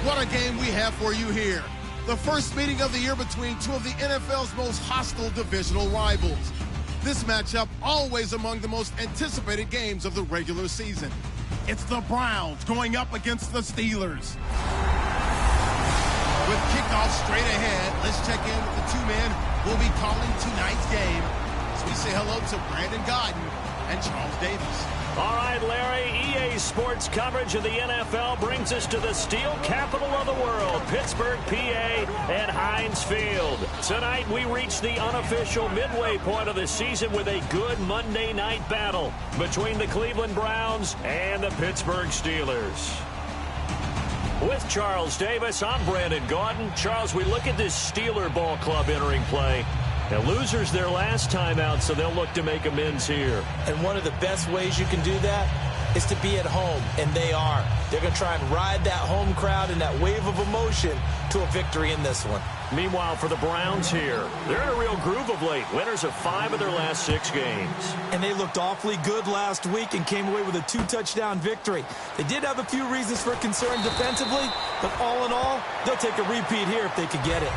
What a game we have for you here. The first meeting of the year between two of the NFL's most hostile divisional rivals. This matchup always among the most anticipated games of the regular season. It's the Browns going up against the Steelers. With kickoff straight ahead, let's check in with the two men who will be calling tonight's game. So we say hello to Brandon Godden and Charles Davis. All right, Larry, EA Sports coverage of the NFL brings us to the steel capital of the world, Pittsburgh, PA, and Heinz Field. Tonight, we reach the unofficial midway point of the season with a good Monday night battle between the Cleveland Browns and the Pittsburgh Steelers. With Charles Davis, I'm Brandon Gaudin. Charles, we look at this Steeler ball club entering play. Now, losers their last time out, so they'll look to make amends here. And one of the best ways you can do that is to be at home, and they are. They're going to try and ride that home crowd and that wave of emotion to a victory in this one. Meanwhile, for the Browns here, they're in a real groove of late. Winners of 5 of their last 6 games. And they looked awfully good last week and came away with a 2-touchdown victory. They did have a few reasons for concern defensively, but all in all, they'll take a repeat here if they could get it.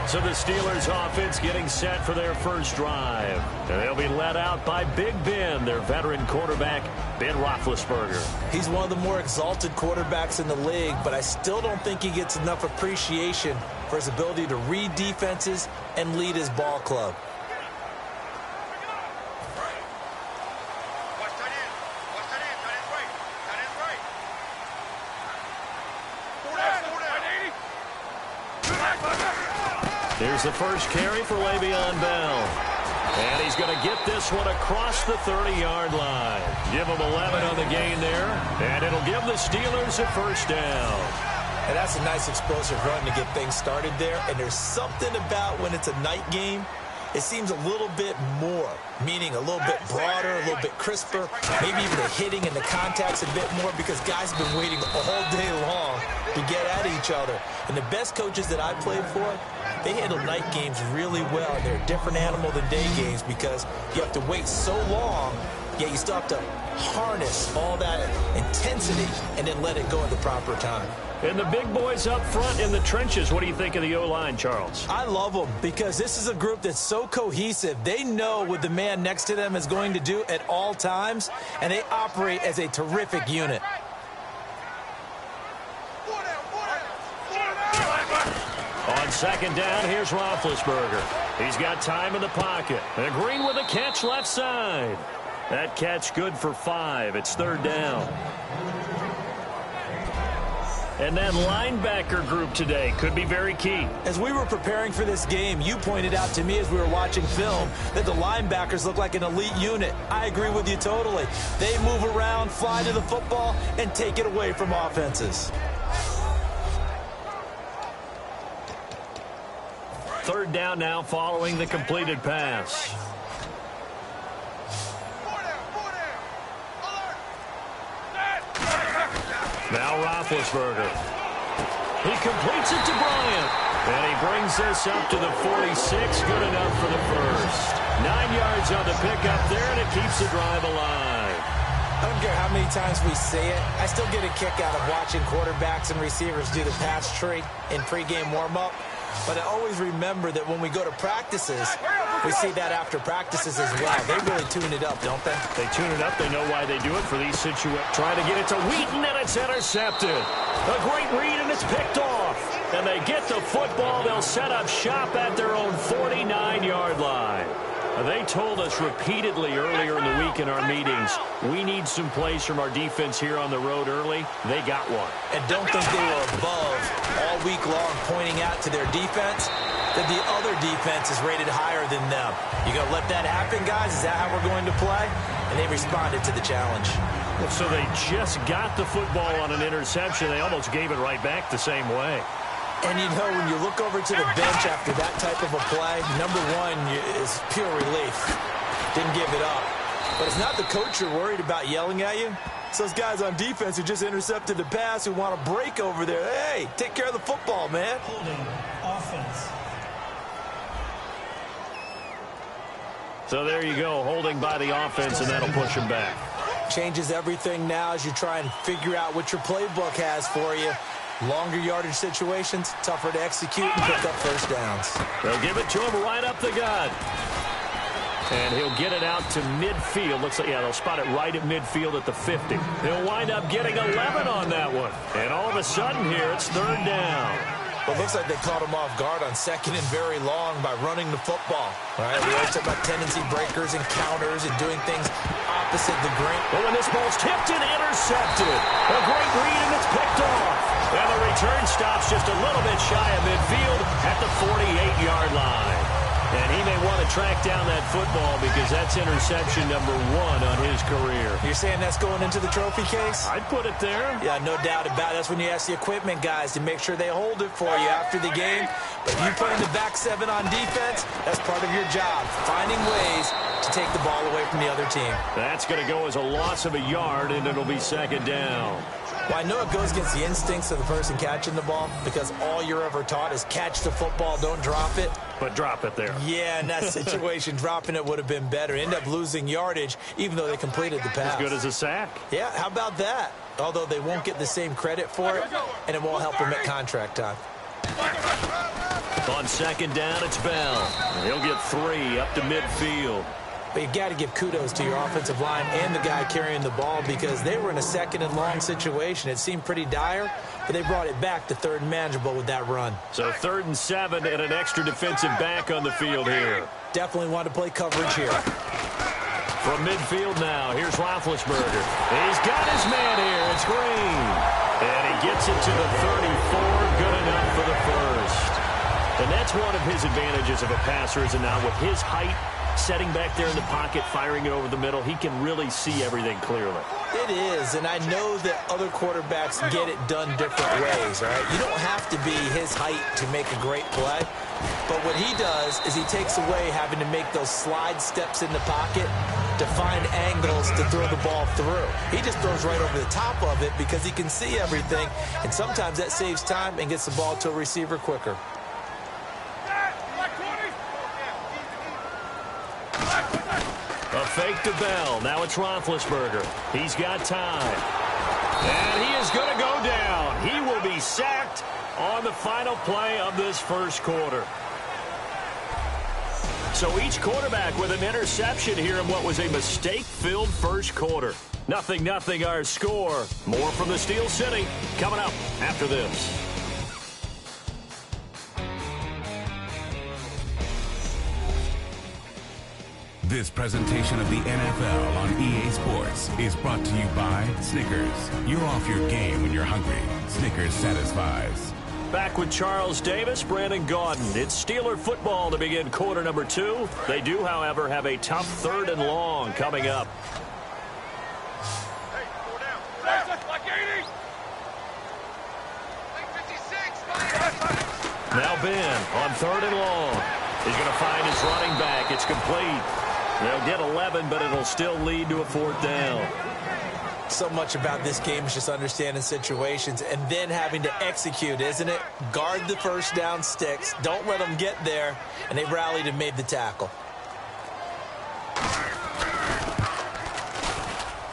So the Steelers offense getting set for their first drive. And they'll be led out by Big Ben, their veteran quarterback, Ben Roethlisberger. He's one of the more exalted quarterbacks in the league, but I still don't think he gets enough appreciation for his ability to read defenses and lead his ball club. Here's the first carry for Le'Veon Bell. And he's going to get this one across the 30-yard line. Give him 11 on the gain there. And it'll give the Steelers a first down. And that's a nice explosive run to get things started there. And there's something about when it's a night game, it seems a little bit more, meaning a little bit broader, a little bit crisper, maybe even the hitting and the contact's a bit more because guys have been waiting all day long to get at each other. And the best coaches that I played for, they handle night games really well. And they're a different animal than day games because you have to wait so long, yet you still have to harness all that intensity and then let it go at the proper time. And the big boys up front in the trenches. What do you think of the O-line, Charles? I love them because this is a group that's so cohesive. They know what the man next to them is going to do at all times, and they operate as a terrific unit. On second down, here's Roethlisberger. He's got time in the pocket. And Green with a catch left side. That catch good for 5. It's third down. And that linebacker group today could be very key. As we were preparing for this game, you pointed out to me as we were watching film that the linebackers look like an elite unit. I agree with you totally. They move around, fly to the football, and take it away from offenses. Third down now following the completed pass. Now Roethlisberger. He completes it to Bryant. And he brings this up to the 46. Good enough for the first. 9 yards on the pickup there, and it keeps the drive alive. I don't care how many times we say it. I still get a kick out of watching quarterbacks and receivers do the pass tree in pregame warm-up. But I always remember that when we go to practices, we see that after practices as well. They really tune it up, don't they? They tune it up. They know why they do it for these situations. Trying to get it to Wheaton, and it's intercepted. A great read, and it's picked off. And they get the football. They'll set up shop at their own 49-yard line. They told us repeatedly earlier in the week in our meetings, we need some plays from our defense here on the road early. They got one. And don't think they were above all week long pointing out to their defense that the other defense is rated higher than them. You going to let that happen, guys? Is that how we're going to play? And they responded to the challenge. Well, so they just got the football on an interception. They almost gave it right back the same way. And, you know, when you look over to the bench after that type of a play, number one is pure relief. Didn't give it up. But it's not the coach you're worried about yelling at you. It's those guys on defense who just intercepted the pass who want to break over there. Hey, take care of the football, man. Holding offense. So there you go, holding by the offense, and that'll push him back. Changes everything now as you try and figure out what your playbook has for you. Longer yardage situations, tougher to execute and pick up first downs. They'll give it to him right up the gut. And he'll get it out to midfield. Looks like, yeah, they'll spot it right at midfield at the 50. He'll wind up getting 11 on that one. And all of a sudden here, it's third down. Well, it looks like they caught him off guard on second and very long by running the football. All right, we always talk about tendency breakers and counters and doing things opposite the grain. But when this ball's tipped and intercepted, a great read and it's picked off. And the return stops just a little bit shy of midfield at the 48-yard line. And he may want to track down that football because that's interception number 1 on his career. You're saying that's going into the trophy case? I'd put it there. Yeah, no doubt about it. That's when you ask the equipment guys to make sure they hold it for you after the game. But if you play in the back 7 on defense, that's part of your job, finding ways to take the ball away from the other team. That's going to go as a loss of a yard, and it'll be second down. Well, I know it goes against the instincts of the person catching the ball because all you're ever taught is catch the football, don't drop it. But drop it there. Yeah, in that situation, dropping it would have been better. End up losing yardage, even though they completed the pass. As good as a sack. Yeah, how about that? Although they won't get the same credit for it, and it won't help them at contract time. On second down, it's Bell. He'll get 3 up to midfield. But you got to give kudos to your offensive line and the guy carrying the ball because they were in a second and long situation. It seemed pretty dire, but they brought it back to third and manageable with that run. So 3rd and 7 and an extra defensive back on the field here. Definitely want to play coverage here. From midfield now, here's Roethlisberger. He's got his man here. It's Green. And he gets it to the 34. Good enough for the first. And that's one of his advantages of a passer, is now with his height, setting back there in the pocket, firing it over the middle, he can really see everything clearly. It is, and I know that other quarterbacks get it done different ways, all right? You don't have to be his height to make a great play, but what he does is he takes away having to make those slide steps in the pocket to find angles to throw the ball through. He just throws right over the top of it because he can see everything, and sometimes that saves time and gets the ball to a receiver quicker. A fake to Bell. Now it's Roethlisberger. He's got time. And he is going to go down. He will be sacked on the final play of this first quarter. So each quarterback with an interception here in what was a mistake-filled first quarter. 0-0 our score. More from the Steel City coming up after this. This presentation of the NFL on EA Sports is brought to you by Snickers. You're off your game when you're hungry. Snickers satisfies. Back with Charles Davis, Brandon Gaudin. It's Steeler football to begin quarter number 2. They do, however, have a tough 3rd and long coming up. Now Ben on 3rd and long. He's going to find his running back. It's complete. They'll get 11, but it'll still lead to a 4th down. So much about this game is just understanding situations and then having to execute, isn't it? Guard the first down sticks. Don't let them get there. And they rallied and made the tackle.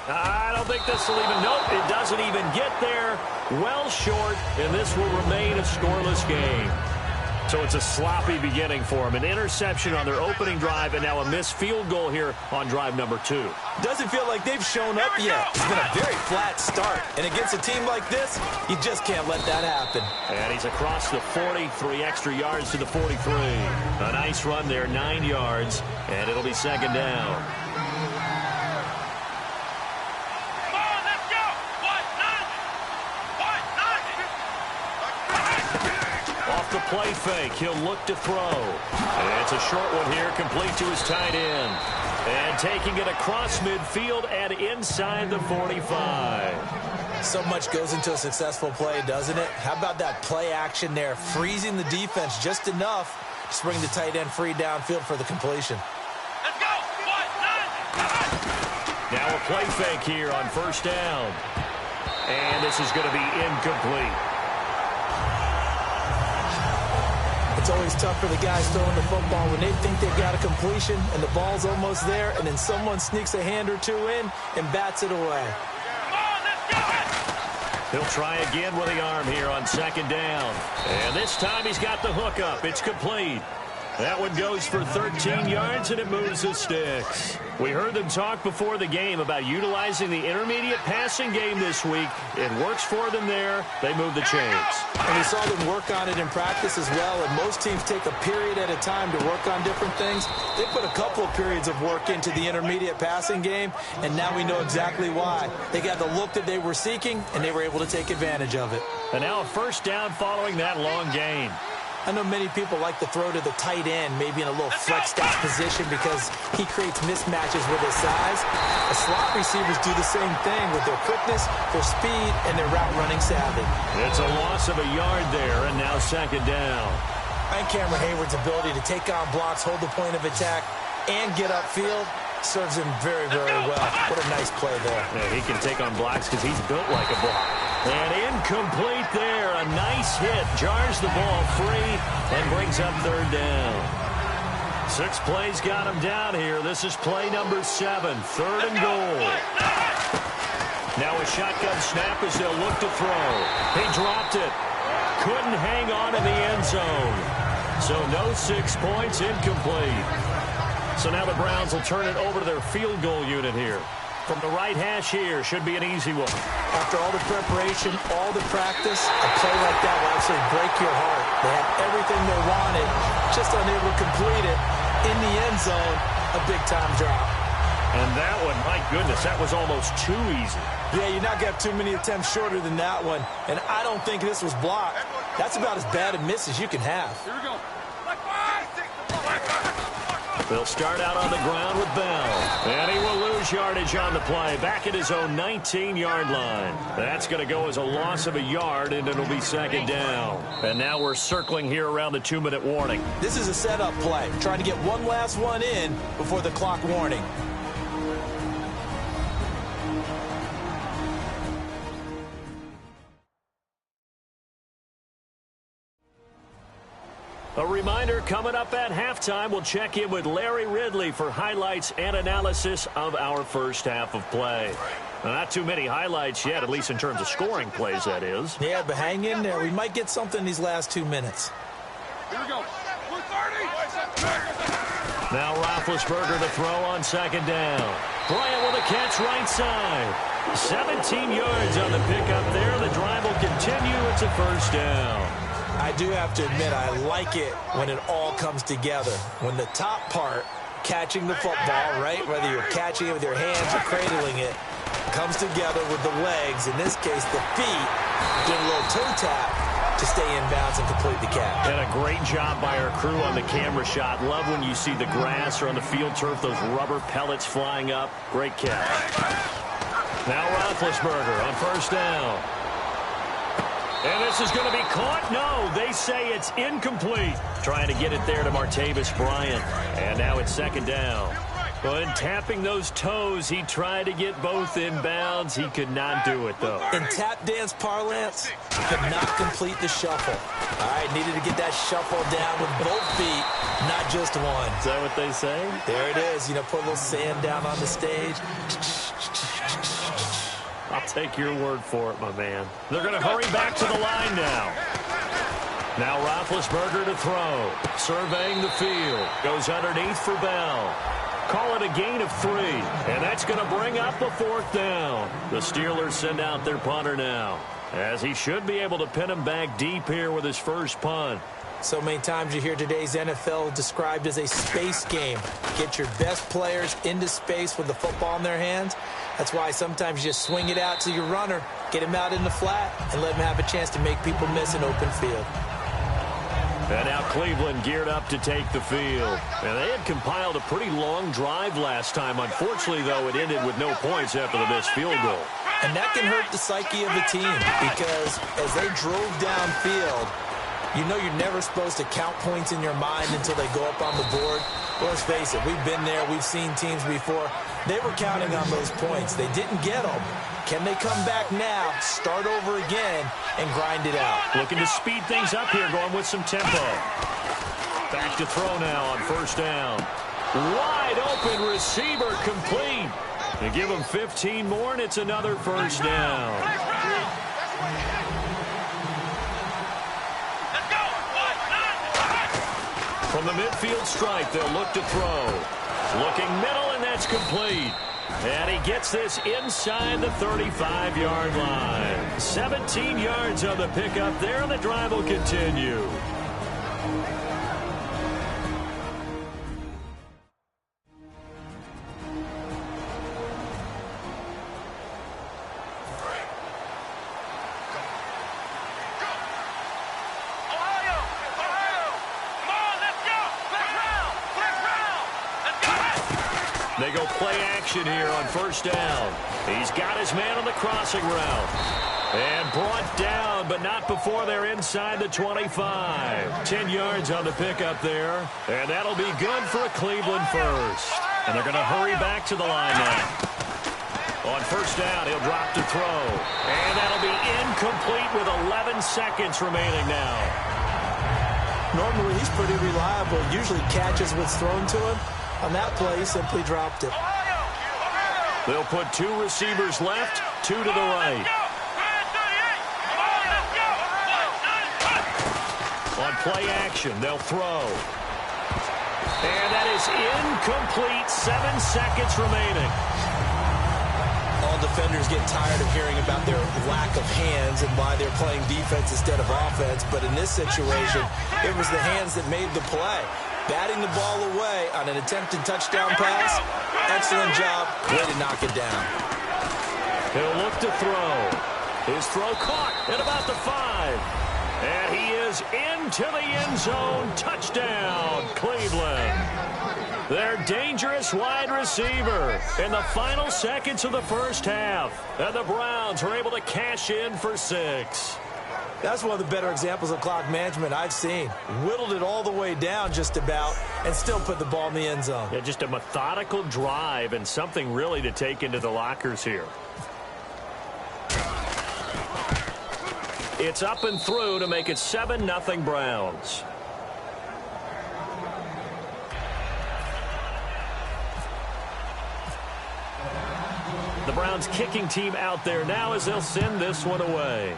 I don't think this will even, nope, it doesn't even get there. Well short, and this will remain a scoreless game. So it's a sloppy beginning for them. An interception on their opening drive, and now a missed field goal here on drive number 2. Doesn't feel like they've shown up yet. It's been a very flat start. And against a team like this, you just can't let that happen. And he's across the 40, 3 extra yards to the 43. A nice run there, 9 yards, and it'll be second down. The play fake. He'll look to throw. And it's a short one here, complete to his tight end. And taking it across midfield and inside the 45. So much goes into a successful play, doesn't it? How about that play action there, freezing the defense just enough to bring the tight end free downfield for the completion. Let's go! Now a play fake here on 1st down. And this is going to be incomplete. It's always tough for the guys throwing the football when they think they've got a completion and the ball's almost there, and then someone sneaks a hand or two in and bats it away. He'll try again with the arm here on second down. And this time he's got the hook up. It's complete. That one goes for 13 yards, and it moves the sticks. We heard them talk before the game about utilizing the intermediate passing game this week. It works for them there. They move the chains. And we saw them work on it in practice as well, and most teams take a period at a time to work on different things. They put a couple of periods of work into the intermediate passing game, and now we know exactly why. They got the look that they were seeking, and they were able to take advantage of it. And now a first down following that long gain. I know many people like to throw to the tight end, maybe in a little flexed out position because he creates mismatches with his size. The slot receivers do the same thing with their quickness, their speed, and their route running savvy. It's a loss of a yard there, and now second down. And Cameron Hayward's ability to take on blocks, hold the point of attack, and get upfield serves him very, very well. What a nice play there. Yeah, he can take on blocks because he's built like a block. And incomplete there. A nice hit. Jars the ball free and brings up third down. 6 plays got him down here. This is play number 7. Third and goal. Now a shotgun snap as they'll look to throw. He dropped it. Couldn't hang on in the end zone. So no 6 points, incomplete. So now the Browns will turn it over to their field goal unit here. From the right hash here, should be an easy one. After all the preparation, all the practice, a play like that will actually break your heart. They had everything they wanted, just unable to complete it. In the end zone, a big-time drop. And that one, my goodness, that was almost too easy. Yeah, you're not going to have too many attempts shorter than that one. And I don't think this was blocked. That's about as bad a miss as you can have. Here we go. They'll start out on the ground with Bell. And he will lose yardage on the play. Back at his own 19-yard line. That's going to go as a loss of a yard, and it'll be second down. And now we're circling here around the 2-minute warning. This is a setup play. Trying to get one last one in before the clock warning. A reminder, coming up at halftime, we'll check in with Larry Ridley for highlights and analysis of our first half of play. Now, not too many highlights yet, at least in terms of scoring plays, that is. Yeah, but hang in there. We might get something these last 2 minutes. Here we go. 30. Now Roethlisberger to throw on second down. Bryant with a catch right side. 17 yards on the pickup there. The drive will continue. It's a first down. I do have to admit, I like it when it all comes together. When the top part, catching the football, right, whether you're catching it with your hands or cradling it, comes together with the legs, in this case the feet, doing a little toe tap to stay in bounds and complete the catch. And a great job by our crew on the camera shot. Love when you see the grass or on the field turf, those rubber pellets flying up. Great catch. Now Roethlisberger on first down. And this is going to be caught. No, they say it's incomplete. Trying to get it there to Martavis Bryant. And now it's second down. But tapping those toes, he tried to get both in bounds. He could not do it, though. In tap dance parlance, could not complete the shuffle. All right, needed to get that shuffle down with both feet, not just one. Is that what they say? There it is. You know, put a little sand down on the stage. I'll take your word for it, my man. They're going to hurry back to the line now. Now Roethlisberger to throw. Surveying the field. Goes underneath for Bell. Call it a gain of 3. And that's going to bring up a fourth down. The Steelers send out their punter now, as he should be able to pin him back deep here with his first punt. So many times you hear today's NFL described as a space game. Get your best players into space with the football in their hands. That's why sometimes you just swing it out to your runner, get him out in the flat, and let him have a chance to make people miss an open field. And now Cleveland geared up to take the field. And they had compiled a pretty long drive last time. Unfortunately, though, it ended with no points after the missed field goal. And that can hurt the psyche of the team because as they drove downfield, you know you're never supposed to count points in your mind until they go up on the board. Well, let's face it, we've been there. We've seen teams before. They were counting on those points. They didn't get them, Can they come back now, start over again, and grind it out? Looking to speed things up here, going with some tempo. Back to throw now on first down. Wide open receiver complete. They give him 15 more, and it's another first down. From the midfield stripe, they'll look to throw. Looking middle, and that's complete. And he gets this inside the 35-yard line. 17 yards on the pickup there, and the drive will continue. They go play action here on first down. He's got his man on the crossing route. And brought down, but not before they're inside the 25. 10 yards on the pickup there. And that'll be good for a Cleveland first. And they're going to hurry back to the line now. On first down, he'll drop to throw. And that'll be incomplete with 11 seconds remaining now. Normally, he's pretty reliable. Usually catches what's thrown to him. On that play, he simply dropped it. They'll put 2 receivers left, 2 to the right. On play action, they'll throw. And that is incomplete. 7 seconds remaining. All defenders get tired of hearing about their lack of hands and why they're playing defense instead of offense. But in this situation, it was the hands that made the play. Batting the ball away on an attempted touchdown pass. Excellent job. Way to knock it down. He'll look to throw. His throw caught at about the 5. And he is into the end zone. Touchdown, Cleveland. Their dangerous wide receiver in the final seconds of the first half. And the Browns are able to cash in for 6. That's one of the better examples of clock management I've seen. Whittled it all the way down just about and still put the ball in the end zone. Yeah, just a methodical drive and something really to take into the lockers here. It's up and through to make it 7-0 Browns. The Browns kicking team out there now as they'll send this one away.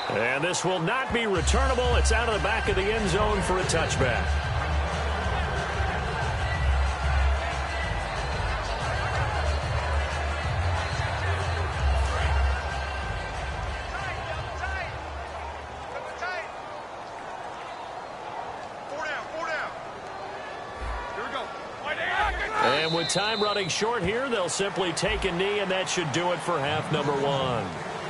And this will not be returnable. It's out of the back of the end zone for a touchback. And with time running short here, they'll simply take a knee, and that should do it for half number 1.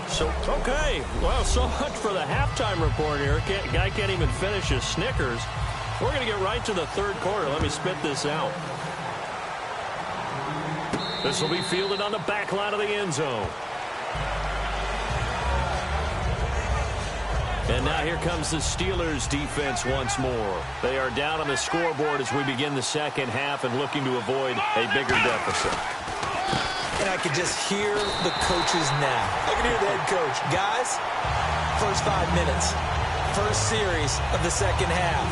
So, okay, well, so much for the halftime report here. Guy can't even finish his Snickers. We're going to get right to the third quarter. Let me spit this out. This will be fielded on the back line of the end zone. And now here comes the Steelers defense once more. They are down on the scoreboard as we begin the second half and looking to avoid a bigger deficit. And I could just hear the coaches now. I can hear the head coach. Guys, first 5 minutes, first series of the second half,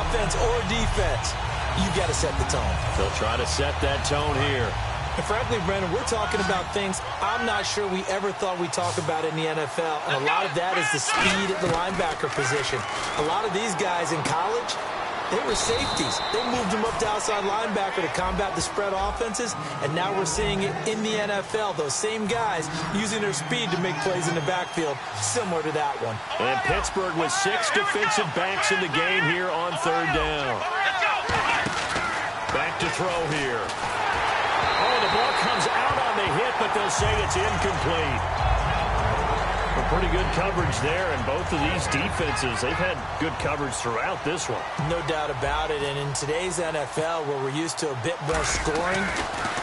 offense or defense, you got to set the tone. They'll try to set that tone here. And frankly, Brandon, we're talking about things I'm not sure we ever thought we'd talk about in the NFL. And a lot of that is the speed at the linebacker position. A lot of these guys in college, they were safeties. They moved them up to outside linebacker to combat the spread offenses, and now we're seeing it in the NFL. Those same guys using their speed to make plays in the backfield, similar to that one. And Pittsburgh with 6 defensive backs in the game here on third down. Back to throw here. Oh, the ball comes out on the hit, but they'll say it's incomplete. Pretty good coverage there, and both of these defenses, they've had good coverage throughout this one. No doubt about it, and in today's NFL, where we're used to a bit more scoring,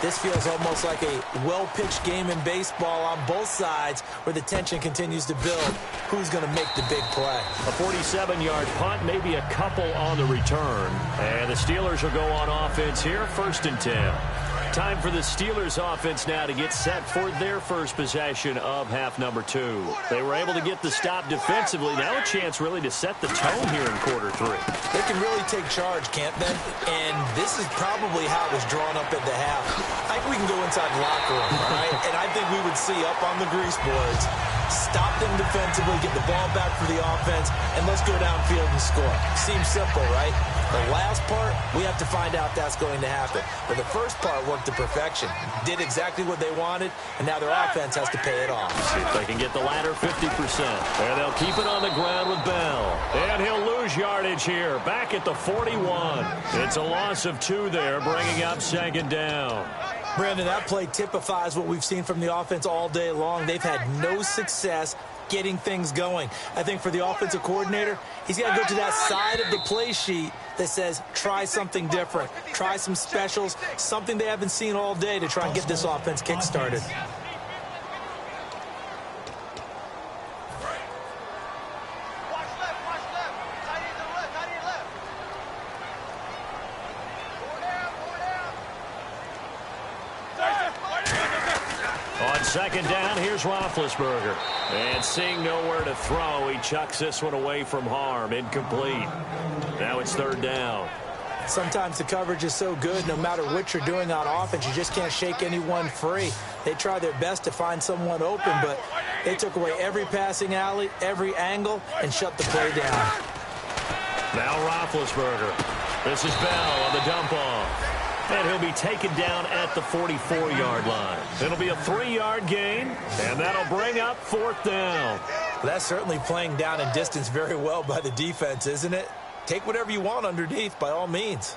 this feels almost like a well-pitched game in baseball on both sides, where the tension continues to build. Who's going to make the big play? A 47-yard punt, maybe a couple on the return, and the Steelers will go on offense here, 1st and 10. Time for the Steelers offense now to get set for their first possession of half number 2. They were able to get the stop defensively. Now a chance really to set the tone here in quarter 3. They can really take charge, can't they? And this is probably how it was drawn up at the half. I think we can go inside the locker room, all right? And I think we would see up on the grease boards, stop them defensively, get the ball back for the offense, and let's go downfield and score. Seems simple, right? The last part, we have to find out that's going to happen. But the first part worked to perfection. Did exactly what they wanted, and now their offense has to pay it off. See if they can get the latter 50%. And they'll keep it on the ground with Bell. And he'll lose yardage here. Back at the 41. It's a loss of 2 there, bringing up second down. Brandon, that play typifies what we've seen from the offense all day long. They've had no success getting things going. I think for the offensive coordinator, he's got to go to that side of the play sheet that says try something different, try some specials, something they haven't seen all day to try and get this offense kick-started. Second down, here's Roethlisberger. And seeing nowhere to throw, he chucks this one away from harm. Incomplete. Now it's third down. Sometimes the coverage is so good, no matter what you're doing on offense, you just can't shake anyone free. They try their best to find someone open, but they took away every passing alley, every angle, and shut the play down. Now Roethlisberger. This is Bell on the dump off. And he'll be taken down at the 44-yard line. It'll be a 3-yard gain, and that'll bring up fourth down. Well, that's certainly playing down in distance very well by the defense, isn't it? Take whatever you want underneath, by all means.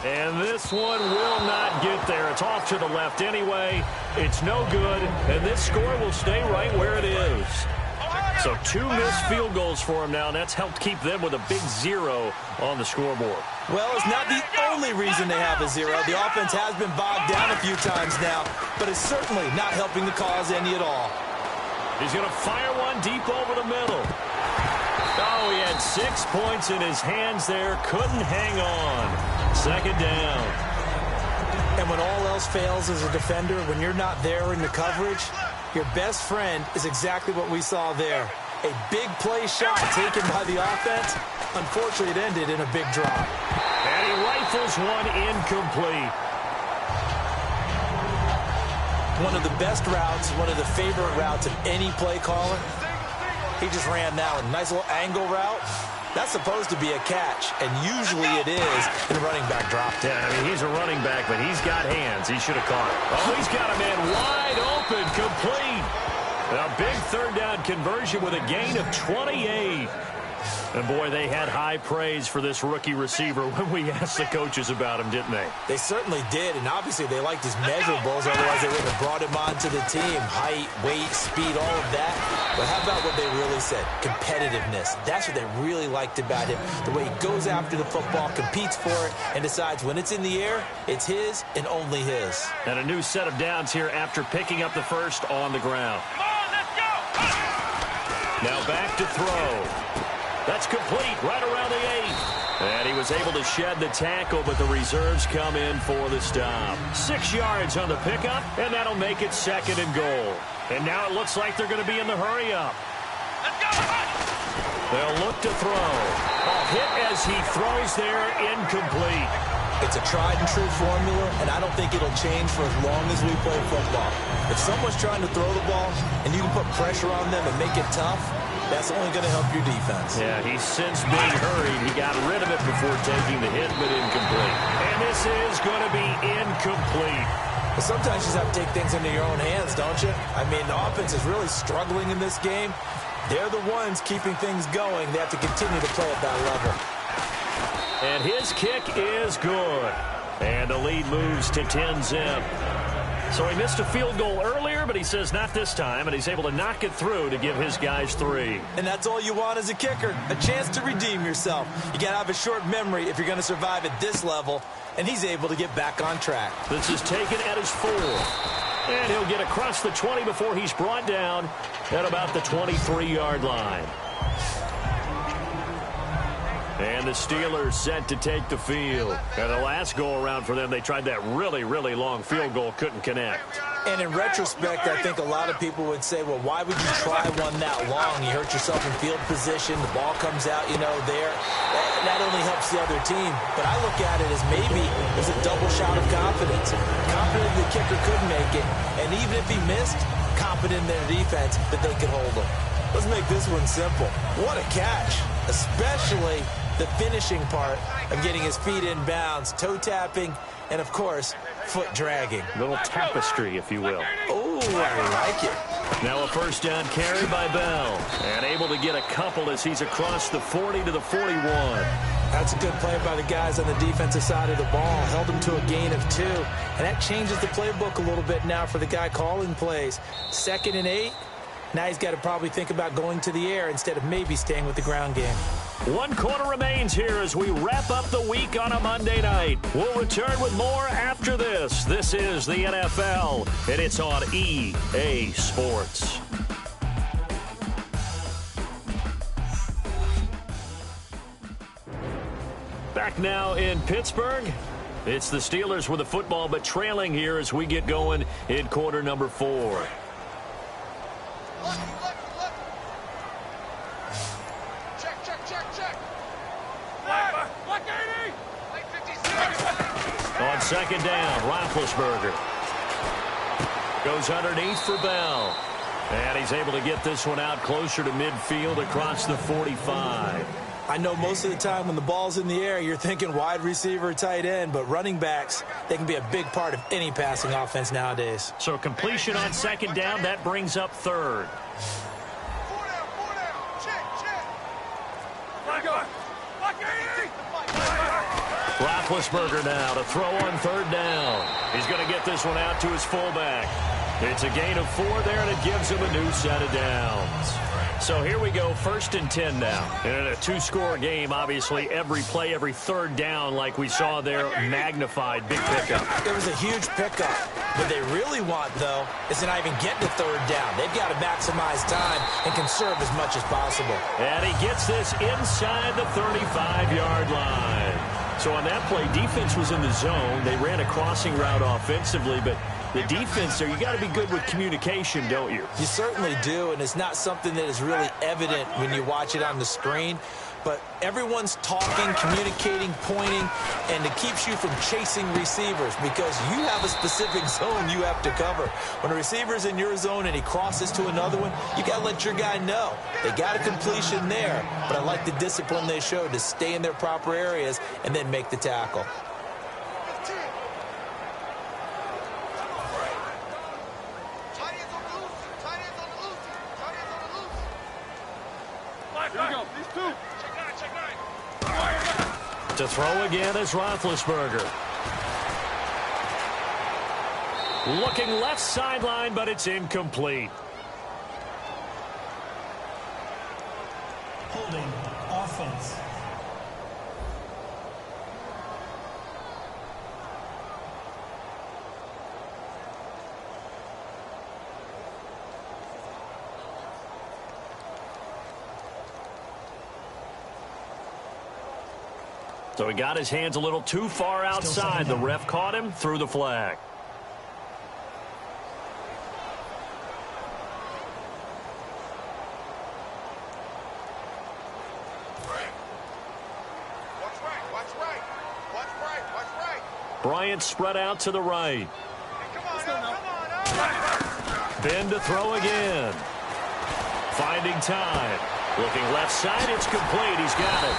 And this one will not get there. It's off to the left anyway. It's no good, and this score will stay right where it is. So 2 missed field goals for him now, and that's helped keep them with a big 0 on the scoreboard. Well, it's not the only reason they have a 0. The offense has been bogged down a few times now, but it's certainly not helping the cause any at all. He's going to fire one deep over the middle. Oh, he had 6 points in his hands there. Couldn't hang on. Second down. And when all else fails as a defender, when you're not there in the coverage, your best friend is exactly what we saw there. A big play shot taken by the offense. Unfortunately, it ended in a big drop. And he rifles one incomplete. One of the best routes, one of the favorite routes of any play caller. He just ran that one. Nice little angle route. That's supposed to be a catch, and usually it is in a running back drop. Yeah, I mean, he's a running back, but he's got hands. He should have caught it. Oh, he's got a man wide open, complete. A big third down conversion with a gain of 28. And, boy, they had high praise for this rookie receiver when we asked the coaches about him, didn't they? They certainly did, and obviously they liked his measurables. Otherwise, they wouldn't have brought him onto the team. Height, weight, speed, all of that. But how about what they really said? Competitiveness. That's what they really liked about him. The way he goes after the football, competes for it, and decides when it's in the air, it's his and only his. And a new set of downs here after picking up the first on the ground. Come on, let's go! Now back to throw. That's complete right around the 8. And he was able to shed the tackle, but the reserves come in for the stop. 6 yards on the pickup, and that'll make it second and goal. And now it looks like they're going to be in the hurry-up. Let's go! They'll look to throw. A hit as he throws there, incomplete. It's a tried-and-true formula, and I don't think it'll change for as long as we play football. If someone's trying to throw the ball, and you can put pressure on them and make it tough, that's only going to help your defense. Yeah, he's since been hurried. He got rid of it before taking the hit, but incomplete. And this is going to be incomplete. But sometimes you just have to take things into your own hands, don't you? I mean, the offense is really struggling in this game. They're the ones keeping things going. They have to continue to play at that level. And his kick is good. And the lead moves to 10-zip. So he missed a field goal earlier, but he says not this time, and he's able to knock it through to give his guys 3. And that's all you want as a kicker, a chance to redeem yourself. You got to have a short memory if you're going to survive at this level, and he's able to get back on track. This is taken at his 4. And he'll get across the 20 before he's brought down at about the 23-yard line. And the Steelers set to take the field. And the last go-around for them, they tried that really, really long field goal, couldn't connect. And in retrospect, I think a lot of people would say, well, why would you try one that long? You hurt yourself in field position. The ball comes out, there. That only helps the other team. But I look at it as maybe there's a double shot of confidence. Confident the kicker could make it. And even if he missed, confident in their defense that they could hold him. Let's make this one simple. What a catch, especially the finishing part of getting his feet in bounds, toe tapping, and, of course, foot dragging. Little tapestry, if you will. Oh, I like it. Now a first down carry by Bell. And able to get a couple as he's across the 40 to the 41. That's a good play by the guys on the defensive side of the ball. Held him to a gain of 2. And that changes the playbook a little bit now for the guy calling plays. 2nd and 8. Now he's got to probably think about going to the air instead of maybe staying with the ground game. 1 quarter remains here as we wrap up the week on a Monday night. We'll return with more after this. This is the NFL, and it's on EA Sports. Back now in Pittsburgh. It's the Steelers with the football, but trailing here as we get going in quarter number 4. On 2nd down, Roethlisberger goes underneath for Bell. And he's able to get this one out closer to midfield across the 45. I know most of the time when the ball's in the air, you're thinking wide receiver, tight end, but running backs, they can be a big part of any passing offense nowadays. So completion on 2nd down, that brings up 3rd. Roethlisberger now to throw on 3rd down. He's going to get this one out to his fullback. It's a gain of 4 there, and it gives him a new set of downs. So here we go, 1st and 10 now. And in a 2-score game, obviously, every play, every 3rd down, like we saw there, magnified, big pickup. It was a huge pickup. What they really want, though, is to not even get to 3rd down. They've got to maximize time and conserve as much as possible. And he gets this inside the 35-yard line. So on that play, defense was in the zone. They ran a crossing route offensively, but the defense there, you got to be good with communication, don't you? You certainly do, and it's not something that is really evident when you watch it on the screen. But everyone's talking, communicating, pointing, and it keeps you from chasing receivers because you have a specific zone you have to cover. When a receiver's in your zone and he crosses to another one, you got to let your guy know. They got a completion there, but I like the discipline they showed to stay in their proper areas and then make the tackle. To throw again is Roethlisberger. Looking left sideline, but it's incomplete. Holding offense. So he got his hands a little too far outside. The ref caught him, threw the flag. Bryant spread out to the right. Ben to throw again. Finding time. Looking left side, it's complete. He's got it.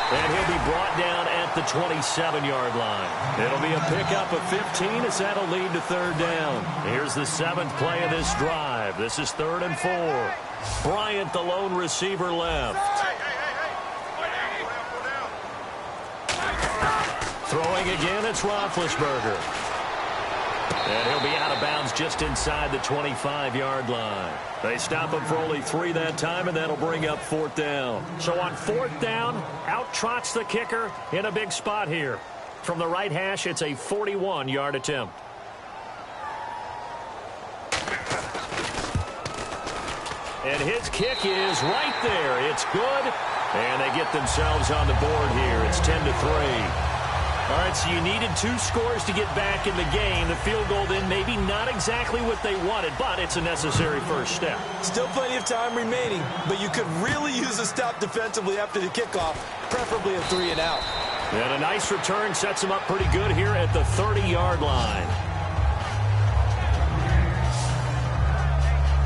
And he'll be brought down at the 27-yard line. It'll be a pickup of 15 as that'll lead to 3rd down. Here's the 7th play of this drive. This is 3rd and 4. Bryant, the lone receiver, left. Throwing again, it's Roethlisberger. And he'll be out of bounds just inside the 25-yard line. They stop him for only 3 that time, and that'll bring up 4th down. So on 4th down, out trots the kicker in a big spot here. From the right hash, it's a 41-yard attempt. And his kick is right there. It's good. And they get themselves on the board here. It's 10-3. All right, so you needed 2 scores to get back in the game. The field goal then maybe not exactly what they wanted, but it's a necessary first step. Still plenty of time remaining, but you could really use a stop defensively after the kickoff, preferably a 3-and-out. And a nice return sets them up pretty good here at the 30-yard line.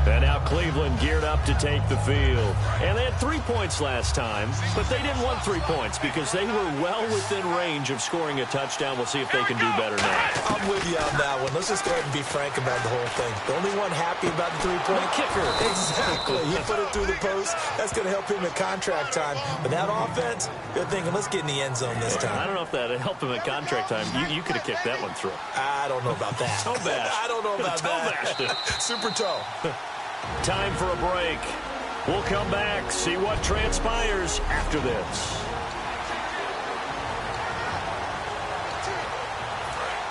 And now Cleveland geared up to take the field. And they had 3 points last time, but they didn't want 3 points because they were well within range of scoring a touchdown. We'll see if they can do better now. I'm with you on that one. Let's just go ahead and be frank about the whole thing. The only one happy about the 3-point kicker. Exactly. He put it through the post. That's going to help him in contract time. But that offense, they're thinking, let's get in the end zone this time. I don't know if that helped him at contract time. You could have kicked that one through. I don't know about that. Toe bash. I don't know about that. Super toe. Time for a break. We'll come back, see what transpires after this.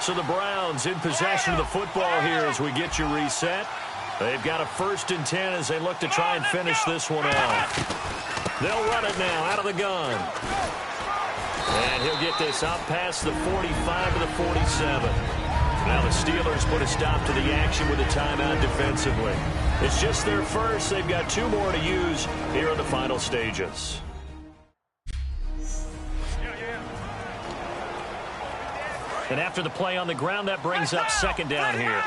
So the Browns in possession of the football here as we get you reset. They've got a 1st and 10 as they look to try and finish this one off. They'll run it now out of the gun. And he'll get this up past the 45 to the 47. Now the Steelers put a stop to the action with a timeout defensively. It's just their first. They've got 2 more to use here in the final stages. And after the play on the ground, that brings up 2nd down here.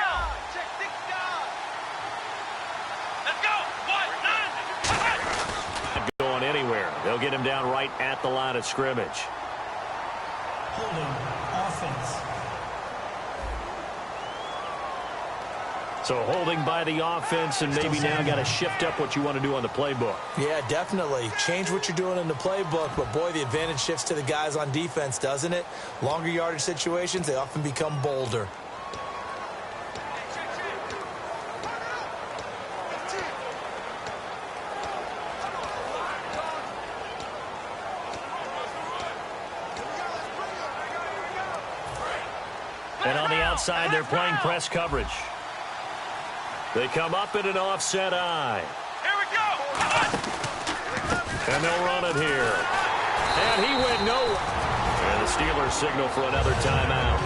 Not going anywhere. They'll get him down right at the line of scrimmage. Holding offense. So holding by the offense, and maybe now got to shift up what you want to do on the playbook. Yeah, definitely. Change what you're doing in the playbook, but boy, the advantage shifts to the guys on defense, doesn't it? Longer yardage situations, they often become bolder. And on the outside, they're playing press coverage. They come up in an offset eye. Here we go. And they'll run it here. And he went nowhere. And the Steelers signal for another timeout.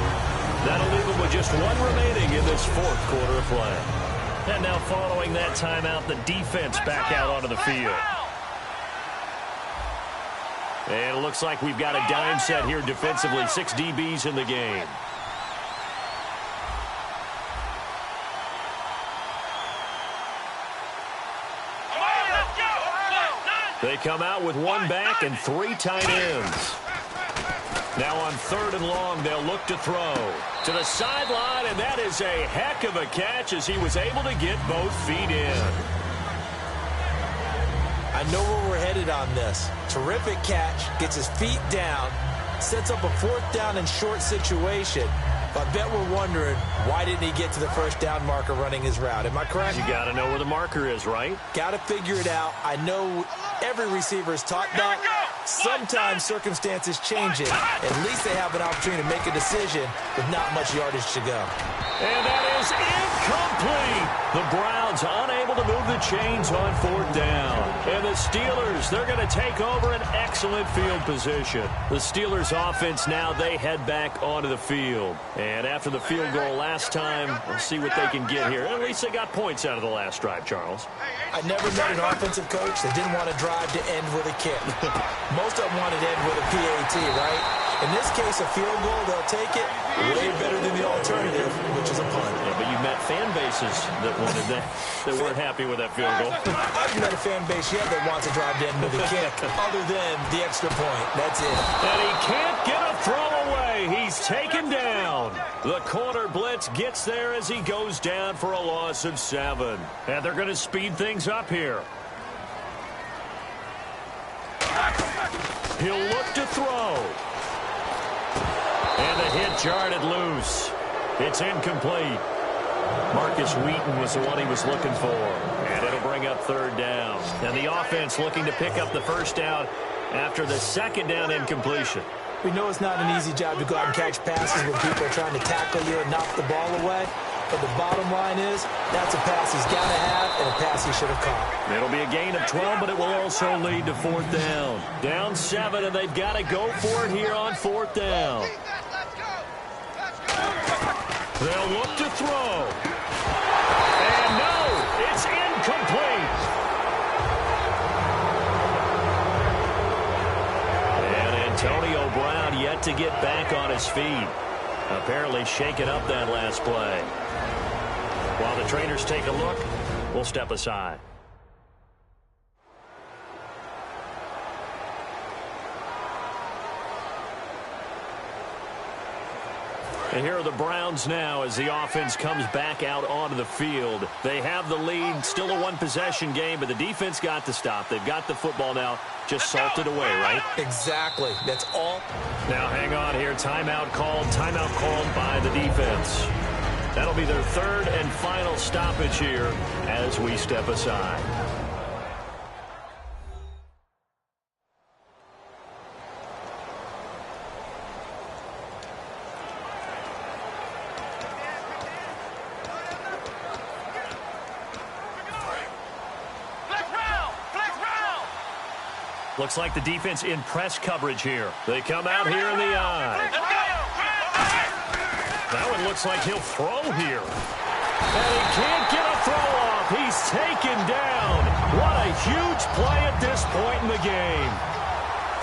That'll leave them with just 1 remaining in this 4th quarter of play. And now following that timeout, the defense back out onto the field. And it looks like we've got a dime set here defensively. 6 DBs in the game. They come out with 1 back and 3 tight ends. Now on 3rd and long, they'll look to throw to the sideline, and that is a heck of a catch as he was able to get both feet in. I know where we're headed on this. Terrific catch, gets his feet down, sets up a 4th down and short situation. But I bet we're wondering, why didn't he get to the 1st down marker running his route? Am I correct? You got to know where the marker is, right? Got to figure it out. I know every receiver is taught that. Sometimes circumstances change it. At least they have an opportunity to make a decision with not much yardage to go. And that is incomplete. The Browns unable to move the chains on 4th down. And the Steelers, they're going to take over an excellent field position. The Steelers offense now, they head back onto the field. And after the field goal last time, we'll see what they can get here. At least they got points out of the last drive, Charles. I never met an offensive coach that didn't want to drive to end with a kick. Most of them wanted to end with a PAT, right? In this case, a field goal, they'll take it way better than the alternative, which is a punt. Yeah, but you met fan bases that wanted that, that weren't happy with that field goal. I've met a fan base yet that wants to drive to end with a kick, other than the extra point. That's it. And he can't get a throw away. He's taken down. The corner blitz gets there as he goes down for a loss of 7. And they're going to speed things up here. He'll look to throw. And the hit jarred it loose. It's incomplete. Marcus Wheaton was the one he was looking for. And it'll bring up 3rd down. And the offense looking to pick up the 1st down after the 2nd down incompletion. We know it's not an easy job to go out and catch passes when people are trying to tackle you and knock the ball away. but the bottom line is that's a pass he's got to have and a pass he should have caught. It'll be a gain of 12, but it will also lead to 4th down. Down 7, and they've got to go for it here on 4th down. They'll look to throw. And no, it's incomplete. And Antonio Brown yet to get back on his feet. Apparently shaking up that last play. While the trainers take a look, we'll step aside. And here are the Browns now as the offense comes back out onto the field. They have the lead, still a one-possession game, but the defense got to stop. They've got the football now, just salted away, right? Exactly. That's all. Now hang on here. Timeout called by the defense. That'll be their 3rd and final stoppage here as we step aside. Looks like the defense in press coverage here. They come out here in the eye. That one looks like he'll throw here. And he can't get a throw off. He's taken down. What a huge play at this point in the game.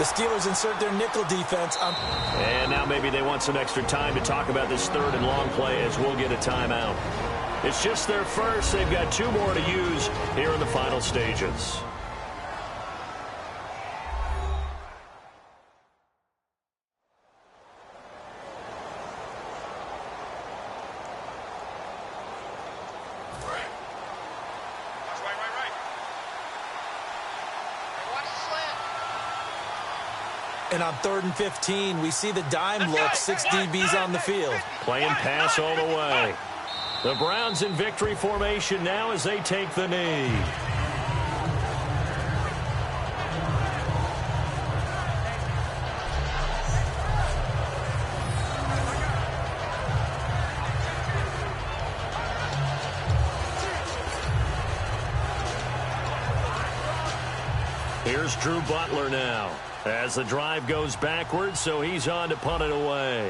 The Steelers insert their nickel defense. And now maybe they want some extra time to talk about this 3rd and long play as we'll get a timeout. It's just their first. They've got 2 more to use here in the final stages. And on 3rd and 15, we see the dime look, 6 DBs on the field. Playing pass all the way. The Browns in victory formation now as they take the knee. Here's Drew Butler now as the drive goes backwards, so he's on to punt it away.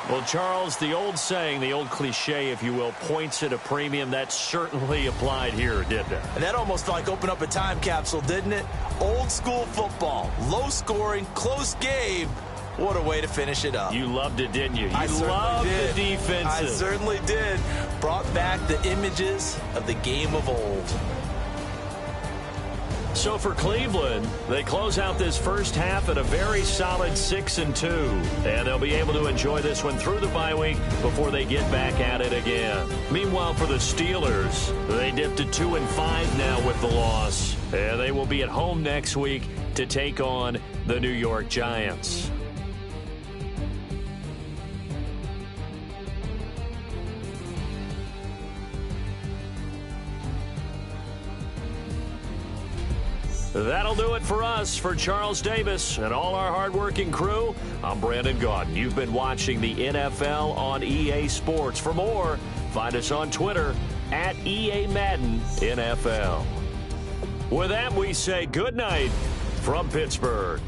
Well, Charles, the old saying, the old cliche, if you will, points at a premium. That certainly applied here, didn't it? And that almost like opened up a time capsule, didn't it? Old school football, low scoring, close game. What a way to finish it up. You loved it, didn't you? You loved the defensive. I certainly did. Brought back the images of the game of old. So for Cleveland, they close out this first half at a very solid 6-2. And they'll be able to enjoy this one through the bye week before they get back at it again. Meanwhile, for the Steelers, they dipped to 2-5 now with the loss. And they will be at home next week to take on the New York Giants. That'll do it for us. For Charles Davis and all our hardworking crew, I'm Brandon Gaudin. You've been watching the NFL on EA Sports. For more, find us on Twitter at EA Madden NFL. With that, we say good night from Pittsburgh.